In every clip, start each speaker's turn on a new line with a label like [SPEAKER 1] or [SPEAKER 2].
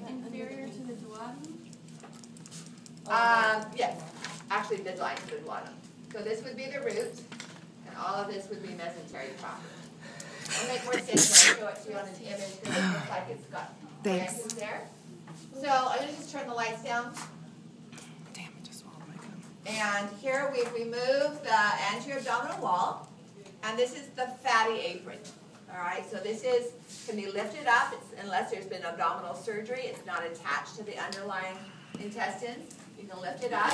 [SPEAKER 1] Inferior to the duodenum?
[SPEAKER 2] Yes, actually midline to the duodenum. So this would be the root, and all of this would be mesentery proper. It'll make more sense when I show it to you on an image because it looks like it's got branches there. So I'm going to just turn the lights down.
[SPEAKER 3] Damn, it just swallowed my gum.
[SPEAKER 2] And here we've removed the anterior abdominal wall, and this is the fatty apron. All right, so this can be lifted up unless there's been abdominal surgery. It's not attached to the underlying intestines. You can lift it up.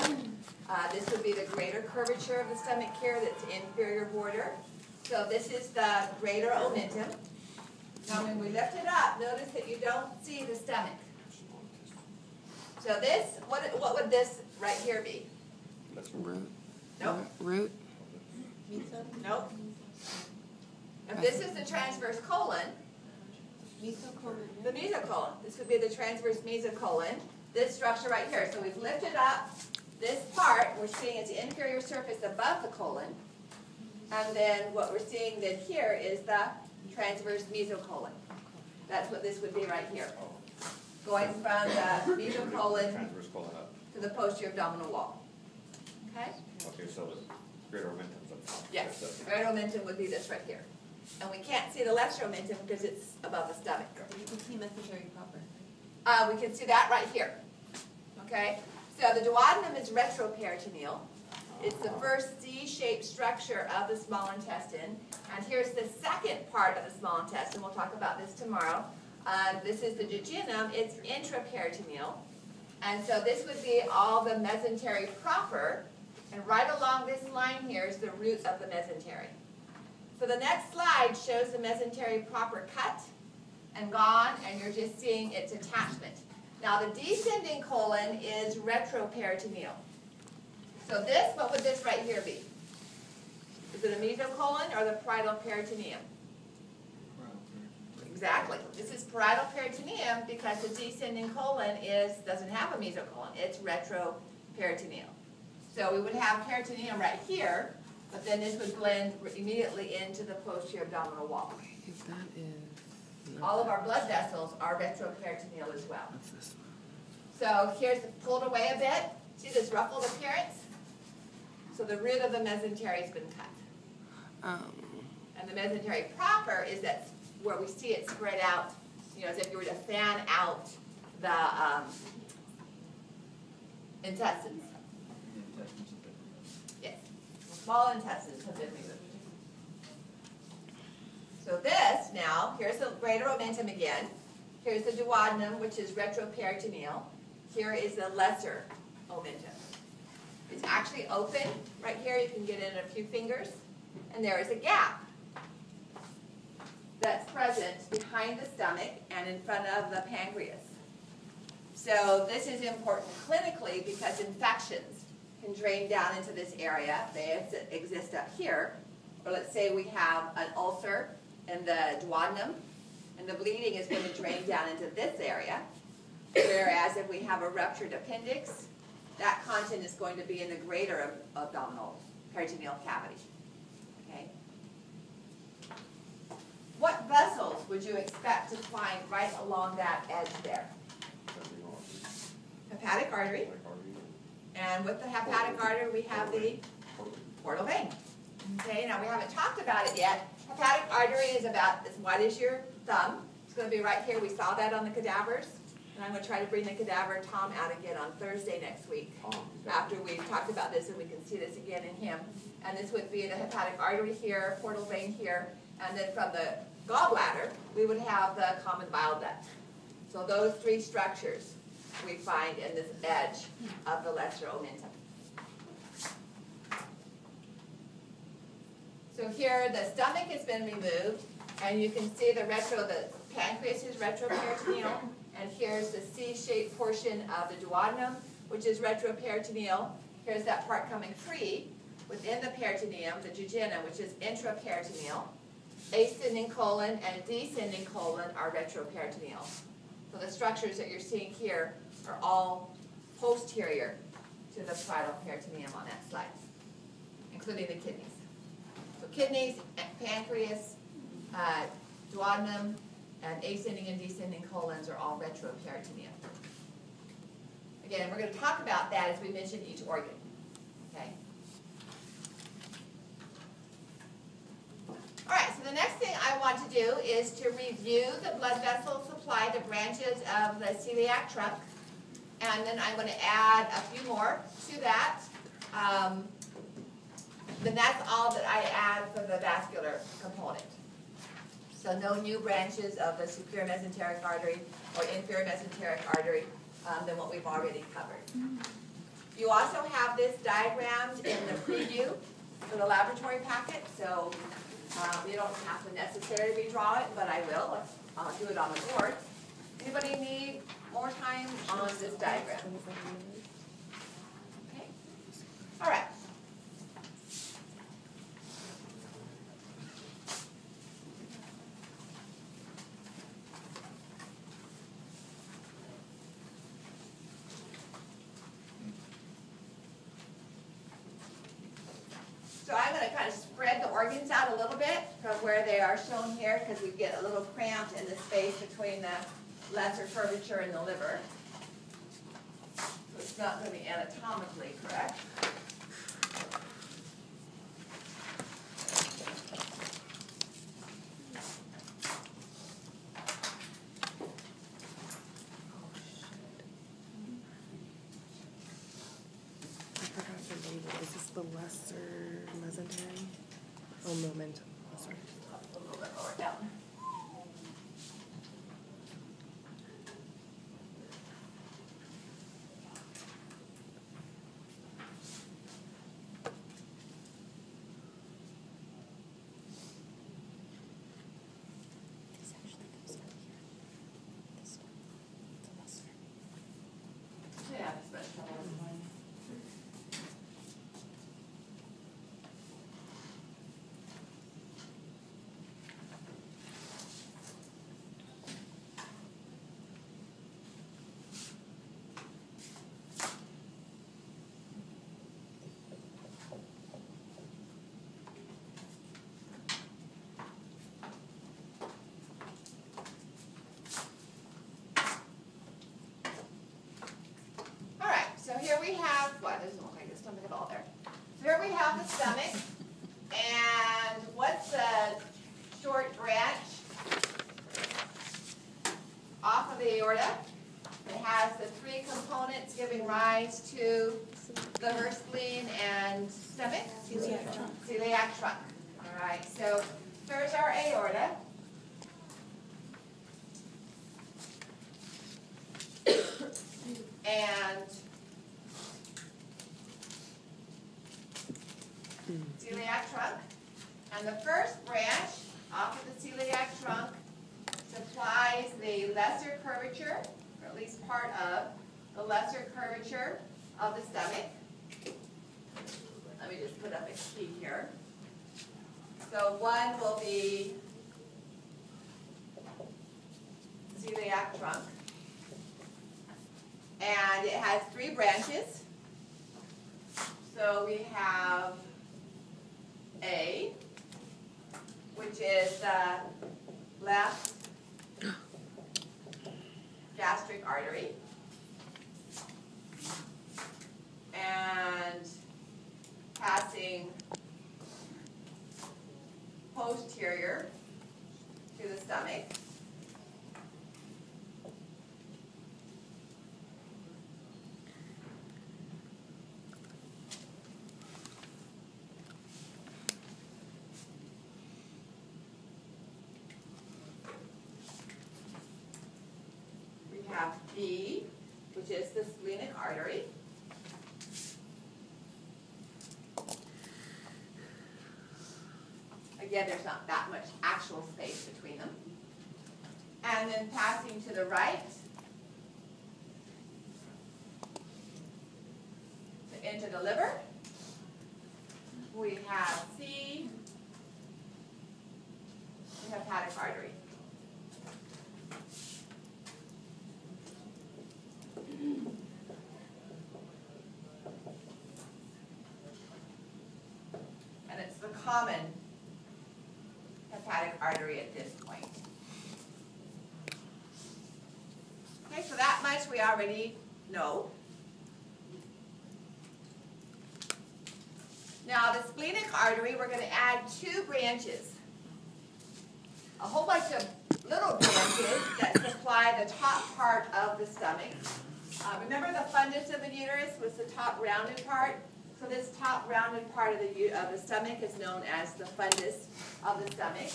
[SPEAKER 2] This would be the greater curvature of the stomach here, that's inferior border. So this is the greater omentum. Now when we lift it up, notice that you don't see the stomach. So this, what would this right here be?
[SPEAKER 3] Root.
[SPEAKER 2] Nope.
[SPEAKER 3] Root.
[SPEAKER 2] Nope. If this is the transverse colon, the mesocolon. This would be the transverse mesocolon. This structure right here. So we've lifted up this part. We're seeing it's the inferior surface above the colon. And then what we're seeing then here is the transverse mesocolon. That's what this would be right here. Going from the mesocolon to the posterior abdominal wall. Okay?
[SPEAKER 4] Okay, so the greater omentum's up top.
[SPEAKER 2] Yes. Greater omentum would be this right here. And we can't see the lesser omentum because it's above the stomach.
[SPEAKER 1] You can see mesentery proper.
[SPEAKER 2] We can see that right here. Okay? So the duodenum is retroperitoneal. It's the first C-shaped structure of the small intestine. And here's the second part of the small intestine. We'll talk about this tomorrow. This is the jejunum. It's intraperitoneal. And so this would be all the mesentery proper. And right along this line here is the root of the mesentery. So the next slide shows the mesentery proper cut and gone, and you're just seeing its attachment. Now the descending colon is retroperitoneal. So this, what would this right here be? Is it a mesocolon or the parietal peritoneum? Exactly. This is parietal peritoneum because the descending colon doesn't have a mesocolon. It's retroperitoneal. So we would have peritoneum right here, but then this would blend immediately into the posterior abdominal wall.
[SPEAKER 3] If that is...
[SPEAKER 2] All of our blood vessels are retroperitoneal as well.
[SPEAKER 3] What's this one?
[SPEAKER 2] So here's pulled away a bit. See this ruffled appearance? So the root of the mesentery has been cut. And the mesentery proper is that where we see it spread out, you know, as if you were to fan out the intestines. Yes, small intestines have been removed. So this now, here's the greater omentum again. Here's the duodenum, which is retroperitoneal. Here is the lesser omentum. It's actually open right here. You can get in a few fingers. And there is a gap that's present behind the stomach and in front of the pancreas. So this is important clinically because infections can drain down into this area. They exist up here. Or let's say we have an ulcer in the duodenum, and the bleeding is going to drain down into this area. Whereas if we have a ruptured appendix, that content is going to be in the greater abdominal peritoneal cavity. Okay? What vessels would you expect to find right along that edge there? Hepatic artery. And with the hepatic artery, we have the portal vein. Okay, now we haven't talked about it yet. Hepatic artery is about as wide as your thumb. It's going to be right here. We saw that on the cadavers. And I'm going to try to bring the cadaver Tom out again on Thursday next week after we've talked about this and we can see this again in him. And this would be the hepatic artery here, portal vein here, and then from the gallbladder, we would have the common bile duct. So those three structures we find in this edge of the lesser omentum. So here the stomach has been removed, and you can see the pancreas is retroperitoneal, and here's the C-shaped portion of the duodenum, which is retroperitoneal. Here's that part coming free within the peritoneum, the jejunum, which is intraperitoneal. Ascending colon and descending colon are retroperitoneal. So the structures that you're seeing here are all posterior to the parietal peritoneum on that slide, including the kidneys. So kidneys, pancreas, duodenum, and ascending and descending colons are all retroperitoneal. Again, we're going to talk about that as we mention each organ. Okay? All right, so the next thing I want to do is to review the blood vessel supply, the branches of the celiac trunk, and then I'm going to add a few more to that. Then that's all that I add for the vascular component. So no new branches of the superior mesenteric artery or inferior mesenteric artery than what we've already covered. You also have this diagrammed in the preview for the laboratory packet, so you don't have to necessarily redraw it, but I will. I'll do it on the board. Anybody need more time on this diagram? Okay. All right. So I'm going to kind of spread the organs out a little bit from where they are shown here because we get a little cramped in the space between the lesser curvature and the liver. So it's not going to be anatomically correct.
[SPEAKER 3] I forgot to label. Is this the lesser mesentery? Oh, momentum. Oh, sorry.
[SPEAKER 2] A little bit lower down.
[SPEAKER 5] This actually goes up here. This one. It's a lesser.
[SPEAKER 2] Yeah, it's much trouble. So here we have, what, doesn't look like the stomach at all there. So here we have the stomach, and what's the short branch off of the aorta? It has the three components giving rise to liver, spleen, and stomach?
[SPEAKER 5] Celiac trunk.
[SPEAKER 2] Celiac trunk. All right, so here's our aorta. And celiac trunk. And the first branch off of the celiac trunk supplies the lesser curvature, or at least part of the lesser curvature of the stomach. Let me just put up a key here. So one will be celiac trunk. And it has three branches. So we have A, which is the left gastric artery. And passing posterior to the stomach. We have B, which is the splenic artery. Again, there's not that much actual space between them. And then passing to the right into the liver, we have C, the hepatic artery. And it's the common hepatic artery at this point. Okay, so that much we already know. Now the splenic artery, we're going to add 2 branches. A whole bunch of little branches that supply the top part of the stomach. Remember the fundus of the uterus was the top rounded part? So this top rounded part of the stomach is known as the fundus of the stomach.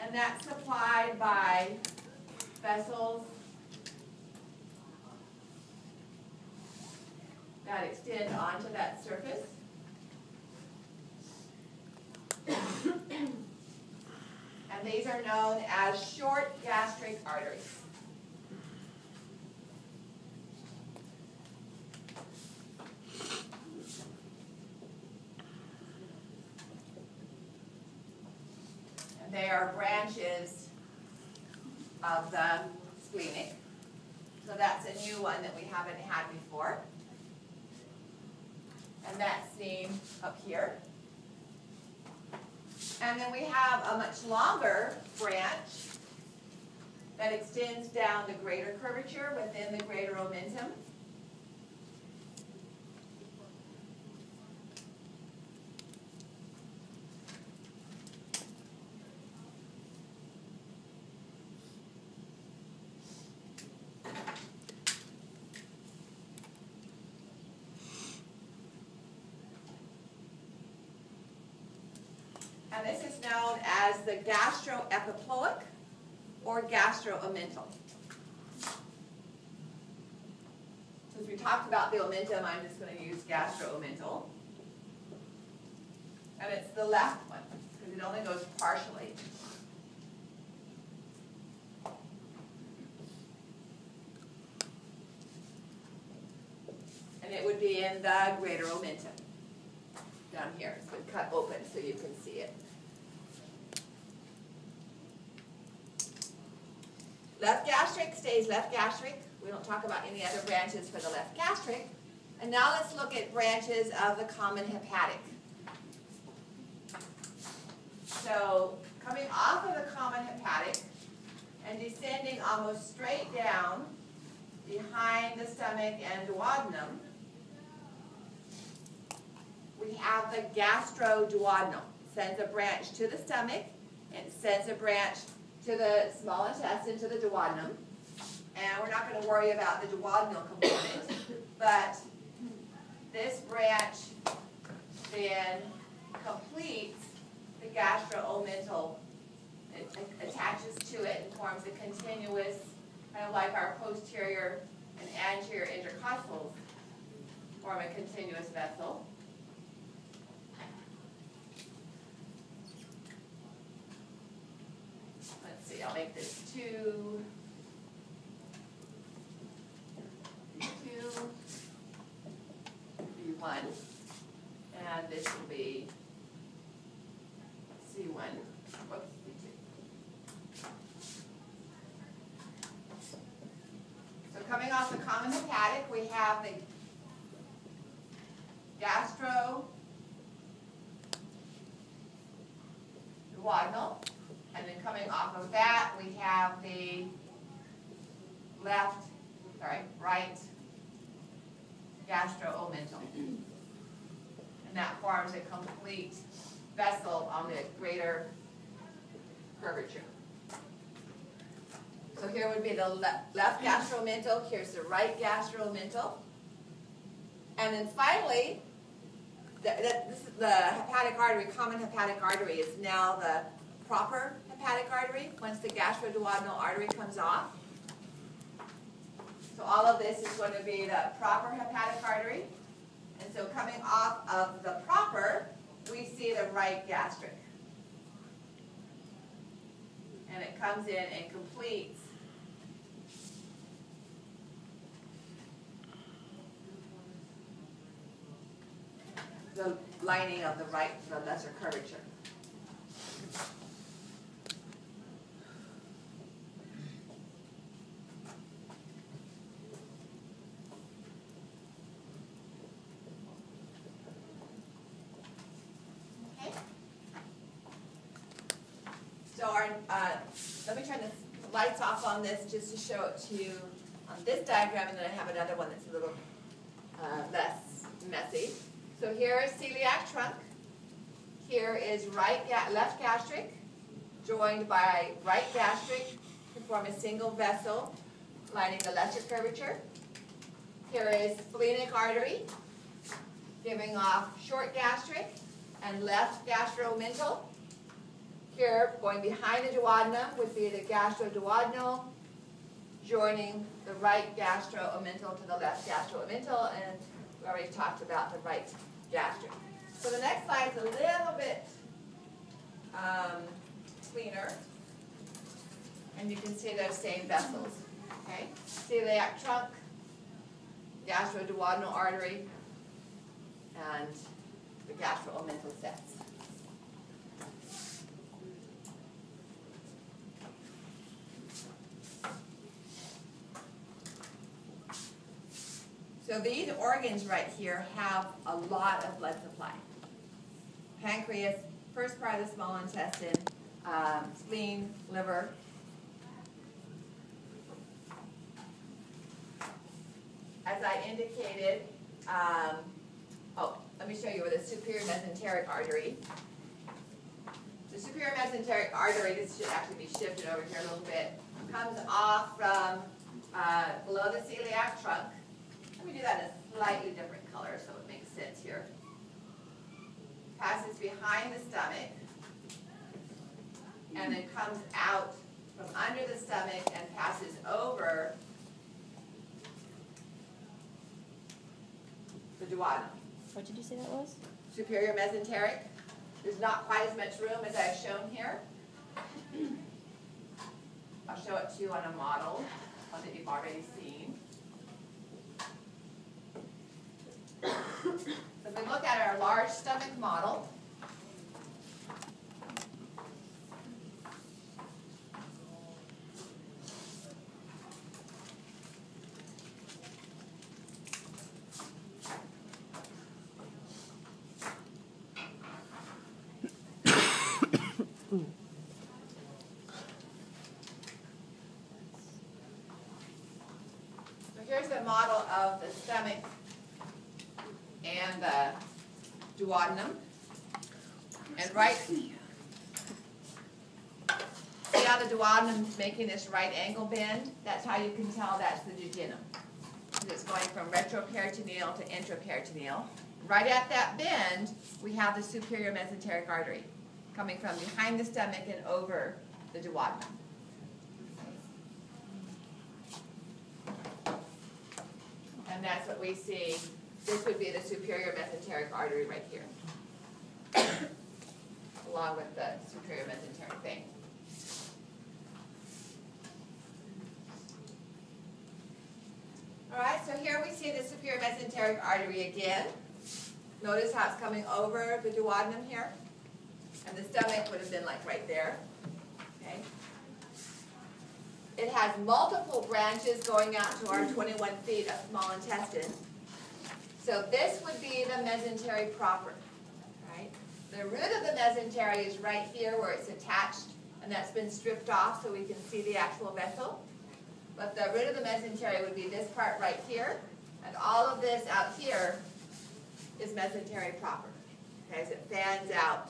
[SPEAKER 2] And that's supplied by vessels that extend onto that surface. And these are known as short gastric arteries. And they are branches of the splenic. So that's a new one that we haven't had before. And that's seen up here. And then we have a much longer branch that extends down the greater curvature within the greater omentum. And this is known as the gastroepiploic or gastroomental. Since we talked about the omentum, I'm just going to use gastroomental. And it's the left one, because it only goes partially. And it would be in the greater omentum. Down here, it's been cut open so you can see it. Left gastric stays left gastric. We don't talk about any other branches for the left gastric. And now let's look at branches of the common hepatic. So coming off of the common hepatic and descending almost straight down behind the stomach and duodenum, we have the gastroduodenal. Sends a branch to the stomach and sends a branch to the small intestine, to the duodenum. And we're not going to worry about the duodenal component, but this branch then completes the gastroomental. It attaches to it and forms a continuous, kind of like our posterior and anterior intercostals form a continuous vessel. Let's see, I'll make this 2, B1, and this will be C1, whoops, B2. So coming off the common hepatic, we have the gastroduodenal. And then coming off of that, we have the right gastroomental. And that forms a complete vessel on the greater curvature. So here would be the left gastroomental, here's the right gastroomental. And then finally, this is the hepatic artery, common hepatic artery is now the proper hepatic artery once the gastroduodenal artery comes off. So all of this is going to be the proper hepatic artery. And so coming off of the proper, we see the right gastric. And it comes in and completes the lining of the lesser curvature. Okay. So let me turn the lights off on this just to show it to you on on this diagram, and then I have another one that's a little less messy. So here is celiac trunk. Here is left gastric, joined by right gastric to form a single vessel lining the lesser curvature. Here is splenic artery, giving off short gastric and left gastromental. Here, going behind the duodenum would be the gastroduodenal, joining the right gastromental to the left gastromental, and we already talked about the right gastric. So the next slide is a little bit cleaner, and you can see those same vessels. Okay, celiac trunk, gastroduodenal artery, and the gastromental sets. So these organs right here have a lot of blood supply. Pancreas, first part of the small intestine, spleen, liver. As I indicated, let me show you with the superior mesenteric artery. The superior mesenteric artery, this should actually be shifted over here a little bit, comes off from below the celiac trunk. Let me do that in a slightly different color so it makes sense here. Passes behind the stomach, and then comes out from under the stomach and passes over the duodenum.
[SPEAKER 5] What did you say that was?
[SPEAKER 2] Superior mesenteric. There's not quite as much room as I've shown here. I'll show it to you on a model, one that you've already seen. So if we look at our large stomach model, so here's the model of the stomach and the duodenum. And right, see how the duodenum is making this right angle bend? That's how you can tell that's the jejunum. It's going from retroperitoneal to intraperitoneal. Right at that bend, we have the superior mesenteric artery coming from behind the stomach and over the duodenum. And that's what we see. This would be the superior mesenteric artery right here, along with the superior mesenteric vein. All right, so here we see the superior mesenteric artery again. Notice how it's coming over the duodenum here, and the stomach would have been like right there. Okay. It has multiple branches going out to our 21 feet of small intestine. So this would be the mesentery proper, right? The root of the mesentery is right here where it's attached, and that's been stripped off so we can see the actual vessel. But the root of the mesentery would be this part right here, and all of this out here is mesentery proper, okay, as it fans out.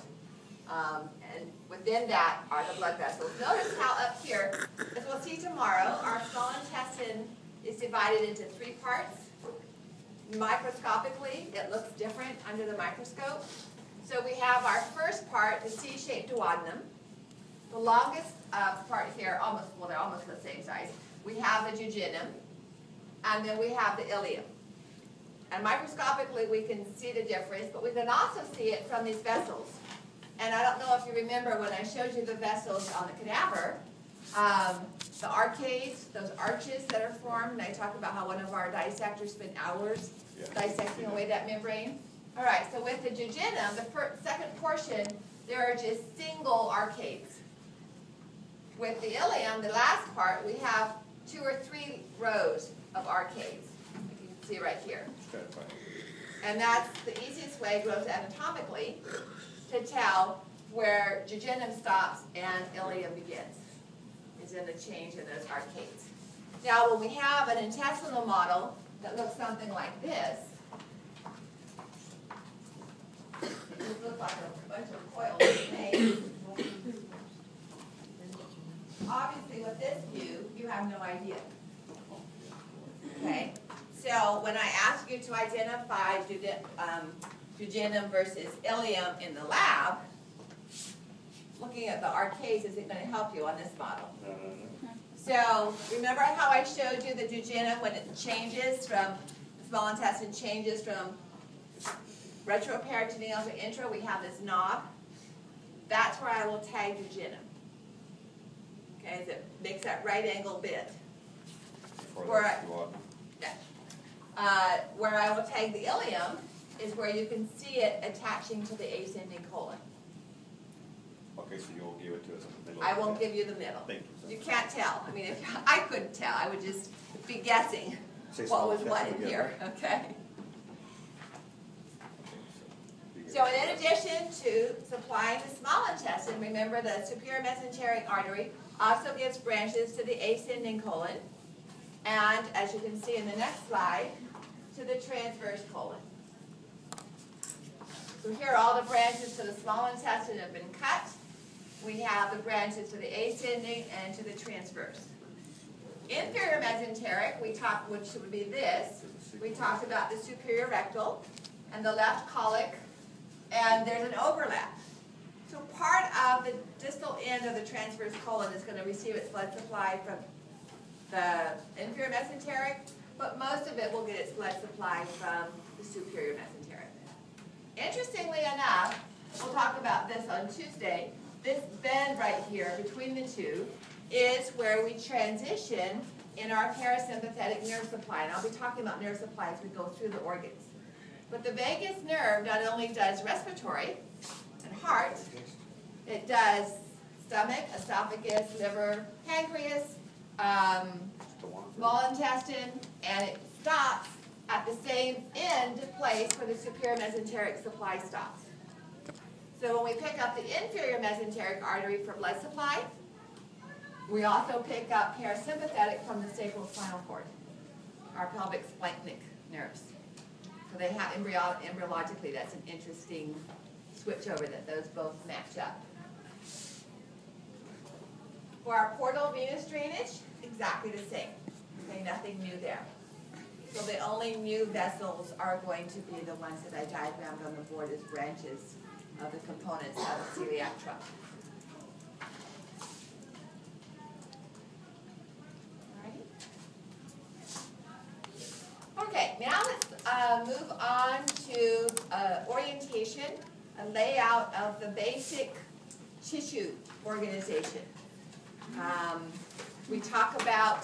[SPEAKER 2] And within that are the blood vessels. Notice how up here, as we'll see tomorrow, our small intestine is divided into 3 parts. Microscopically, it looks different under the microscope. So we have our first part, the C-shaped duodenum. The longest part here, they're almost the same size. We have the jejunum, and then we have the ileum. And microscopically, we can see the difference, but we can also see it from these vessels. And I don't know if you remember when I showed you the vessels on the cadaver, the arcades, those arches that are formed, and I talked about how one of our dissectors spent hours dissecting away that membrane. All right, so with the jejunum, the second portion, there are just single arcades. With the ileum, the last part, we have 2 or 3 rows of arcades, like you can see right here. And that's the easiest way, gross anatomically, to tell where jejunum stops and ileum begins, is in the change in those arcades. Now, when we have an intestinal model that looks something like this, it looks like a bunch of coils made. Obviously, with this view, you have no idea. Okay? So, when I ask you to identify duodenum versus ileum in the lab, looking at the arcades isn't going to help you on this model. So, remember how I showed you the duodenum when it changes from, the small intestine changes from retroperitoneal to intro, we have this knob. That's where I will tag duodenum. Okay, as it makes that right angle bit. Where I will tag the ileum is where you can see it attaching to the ascending colon.
[SPEAKER 4] Okay, so you won't give it to us in the middle?
[SPEAKER 2] I won't give you the middle.
[SPEAKER 4] Thank you.
[SPEAKER 2] You can't tell. I mean, if I couldn't tell, I would just be guessing what was what in here, okay? So in addition to supplying the small intestine, remember the superior mesenteric artery also gives branches to the ascending colon, and as you can see in the next slide, to the transverse colon. So here all the branches to the small intestine have been cut. We have the branches to the ascending and to the transverse. Inferior mesenteric, which would be this, we talked about the superior rectal and the left colic, and there's an overlap. So part of the distal end of the transverse colon is going to receive its blood supply from the inferior mesenteric, but most of it will get its blood supply from the superior mesenteric. Interestingly enough, we'll talk about this on Tuesday, this bend right here between the two is where we transition in our parasympathetic nerve supply. And I'll be talking about nerve supply as we go through the organs. But the vagus nerve not only does respiratory and heart, it does stomach, esophagus, liver, pancreas, small intestine, and it stops at the same end place where the superior mesenteric supply stops. So when we pick up the inferior mesenteric artery for blood supply, we also pick up parasympathetic from the sacrospinal cord, our pelvic splanchnic nerves. So they have embryologically, that's an interesting switch over that those both match up. For our portal venous drainage, exactly the same. Okay, nothing new there. So the only new vessels are going to be the ones that I diagrammed on the board as branches of the components of the celiac trunk. Okay, now let's move on to orientation, a layout of the basic tissue organization. We talk about